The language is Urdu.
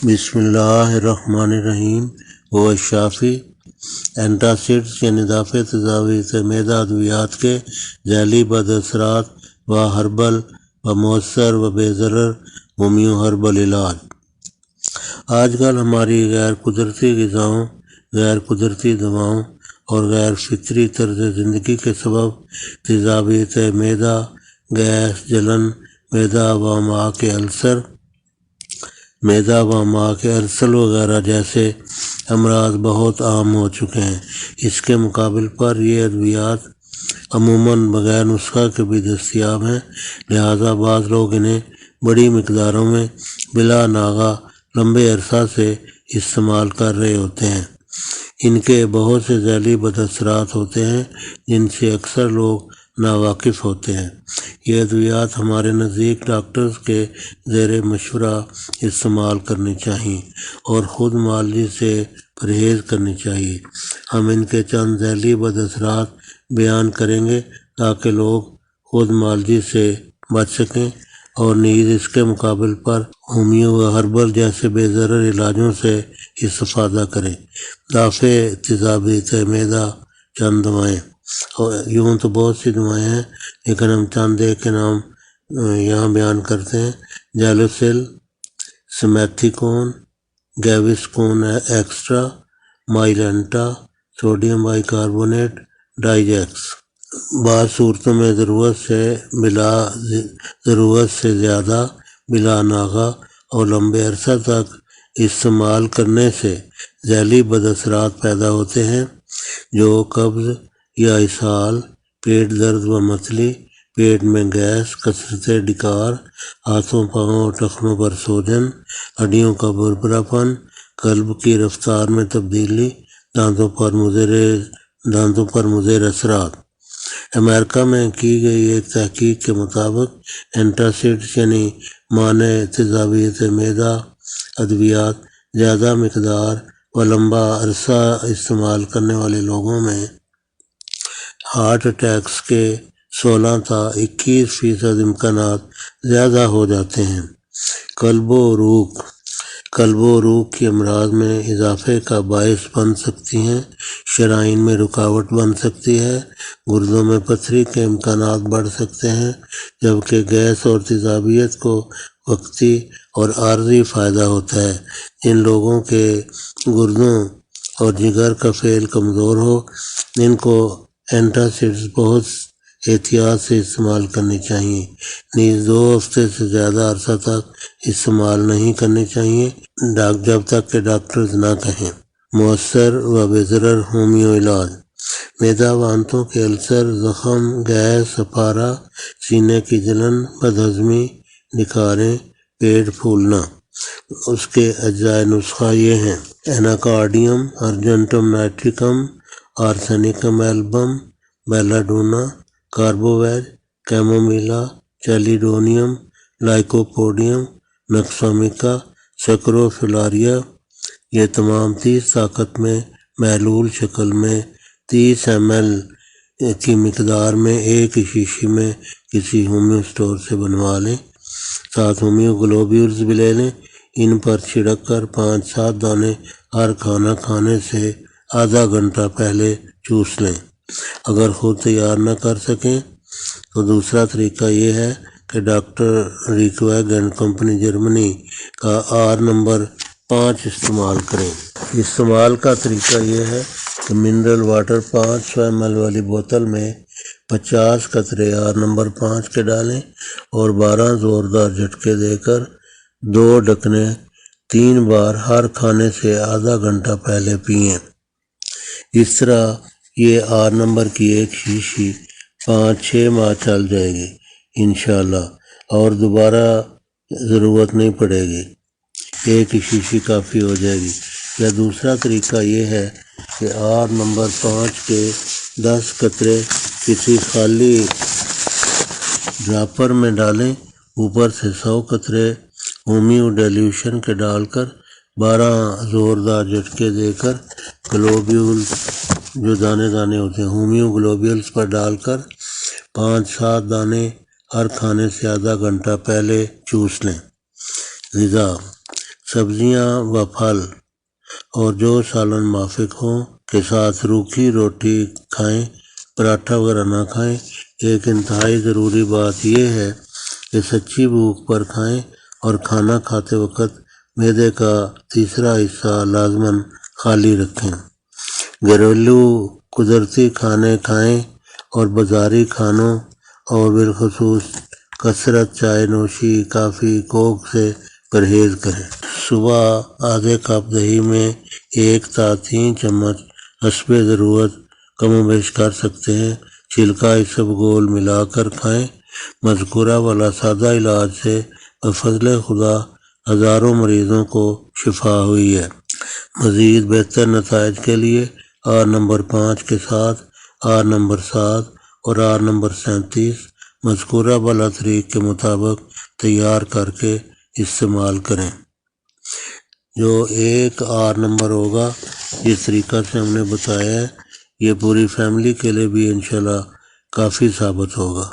بسم اللہ الرحمن الرحیم وہ شافی اینٹاسڈس یعنی دافع تجاویز معدہ ادویات کے ذیلی بد اثرات و ہربل و مؤثر و بے ضرر ہومیو ہربل علاج۔ آج کل ہماری غیر قدرتی غذاؤں، غیر قدرتی دواؤں اور غیر فطری طرز زندگی کے سبب تیزابیت معدہ، گیس، جلن، معدہ و امعاء کے السر، معدہ و امعاء کے السر وغیرہ جیسے امراض بہت عام ہو چکے ہیں۔ اس کے مقابل پر یہ ادویات عموماً بغیر نسخہ کے بھی دستیاب ہیں، لہذا بعض لوگ انہیں بڑی مقداروں میں بلا ناغہ لمبے عرصہ سے استعمال کر رہے ہوتے ہیں۔ ان کے بہت سے ذیلی بد اثرات ہوتے ہیں جن سے اکثر لوگ ناواقف ہوتے ہیں۔ یہ ادویات ہمارے نزدیک ڈاکٹرز کے زیر مشورہ استعمال کرنی چاہیے اور خود معالجے سے پرہیز کرنی چاہیے۔ ہم ان کے چند ذیلی بد اثرات بیان کریں گے تاکہ لوگ خود معالجے سے بچ سکیں اور نیز اس کے مقابل پر ہومیو و ہربل جیسے بے ضرر علاجوں سے استفادہ کریں۔ دافع تیزابیت معدہ چند دوائیں، یوں تو بہت سی دوائیں ہیں لیکن ہم چند ایک کے نام یہاں بیان کرتے ہیں۔ Gelusil, سمیتھیکون، گیوسکون extra, مائلنٹا، sodium by carbonate, ڈائجیکس۔ بعض صورتوں میں ضرورت سے زیادہ بلا ناغہ اور لمبے عرصہ تک استعمال کرنے سے ذیلی بد اثرات پیدا ہوتے ہیں جو قبض یا اسہال، پیٹ درد و متلی، پیٹ میں گیس، کثرت ڈکار، ہاتھوں پاؤں اور ٹخنوں پر سوجن، ہڈیوں کا بھربھرا پن، قلب کی رفتار میں تبدیلی، دانتوں پر مضر اثرات۔ امریکہ میں کی گئی ایک تحقیق کے مطابق اینٹاسڈس یعنی مانع تیزابیت معدہ ادویات زیادہ مقدار و لمبا عرصہ استعمال کرنے والے لوگوں میں ہارٹ اٹیکس کے 16 تا 21% امکانات زیادہ ہو جاتے ہیں۔ قلب و عروق کی امراض میں اضافے کا باعث بن سکتی ہیں، شرائین میں رکاوٹ بن سکتی ہے، گردوں میں پتھری کے امکانات بڑھ سکتے ہیں، جبکہ گیس اور تیزابیت کو وقتی اور عارضی فائدہ ہوتا ہے۔ جن لوگوں کے گردوں اور جگر کا فعل کمزور ہو ان کو اینٹاسڈس بہت احتیاط سے استعمال کرنی چاہیے، نیز 2 ہفتے سے زیادہ عرصہ تک استعمال نہیں کرنی چاہیے جب تک کہ ڈاکٹرز نہ کہیں۔ مؤثر و بے ضرر ہومیو علاج۔ معدہ و آنتوں کے السر، زخم، گیس، اپارہ، سینے کی جلن، بدہضمی، ڈکاریں، پیٹ پھولنا۔ اس کے اجزائے نسخہ یہ ہیں: ایناکارڈیم، ارجنٹم نائٹریکم، آرسینیکم ایلبم، بیلاڈونا، کاربوویج، کیمومیلا، چیلیڈونیم، لائکوپوڈیم، نکسامیکا، سیکروفلاریا۔ یہ تمام 30 طاقت میں محلول شکل میں 30 ml کی مقدار میں ایک ہی شیشی میں کسی ہومیو اسٹور سے بنوا لیں۔ 7 ہومیو گلوبیولز بھی لے لیں۔ ان پر چھڑک کر 5-7 دانے ہر کھانا کھانے سے آدھا گھنٹہ پہلے چوس لیں۔ اگر خود تیار نہ کر سکیں تو دوسرا طریقہ یہ ہے کہ ڈاکٹر ریکویگ اینڈ کمپنی جرمنی کا R نمبر 5 استعمال کریں۔ استعمال کا طریقہ یہ ہے کہ منرل واٹر 500 ml والی بوتل میں 50 قطرے R نمبر 5 کے ڈالیں اور 12 زوردار جھٹکے دے کر 2 ڈھکنے 3 بار ہر کھانے سے آدھا گھنٹہ پہلے پئیں۔ اس طرح یہ R نمبر کی ایک شیشی 5-6 ماہ چل جائے گی انشاءاللہ، اور دوبارہ ضرورت نہیں پڑے گی، ایک ہی شیشی کافی ہو جائے گی۔ یا دوسرا طریقہ یہ ہے کہ R نمبر 5 کے 10 قطرے کسی خالی ڈراپر میں ڈالیں، اوپر سے 100 قطرے ہومیو ڈیلیوشن کے ڈال کر 12 زوردار جھٹکے دے کر گلوبیول جو دانے دانے ہوتے ہیں ہومیو گلوبیولز پر ڈال کر 5-7 دانے ہر کھانے سے آدھا گھنٹہ پہلے چوس لیں۔ غذا: سبزیاں و پھل اور جو سالن موافق ہوں کے ساتھ روکھی روٹی کھائیں، پراٹھا وغیرہ نہ کھائیں۔ ایک انتہائی ضروری بات یہ ہے کہ سچی بھوک پر کھائیں اور کھانا کھاتے وقت معدے کا تیسرا حصہ لازماً خالی رکھیں۔ گھریلو قدرتی کھانے کھائیں اور بازاری کھانوں اور بالخصوص کثرت چائے نوشی، کافی، کوک سے پرہیز کریں۔ صبح آدھے کپ دہی میں 1 تا 3 چمچ حسب ضرورت کم و بیش کر سکتے ہیں، چھلکا اسبگول ملا کر کھائیں۔ مذکورہ والا سادہ علاج سے بفضل خدا ہزاروں مریضوں کو شفا ہوئی ہے۔ مزید بہتر نتائج کے لیے آر نمبر 5 کے ساتھ آر نمبر 7 اور آر نمبر 37 مذکورہ بالا طریق کے مطابق تیار کر کے استعمال کریں۔ جو ایک آر نمبر ہوگا جس طریقہ سے ہم نے بتایا ہے، یہ پوری فیملی کے لیے بھی انشاءاللہ کافی ثابت ہوگا۔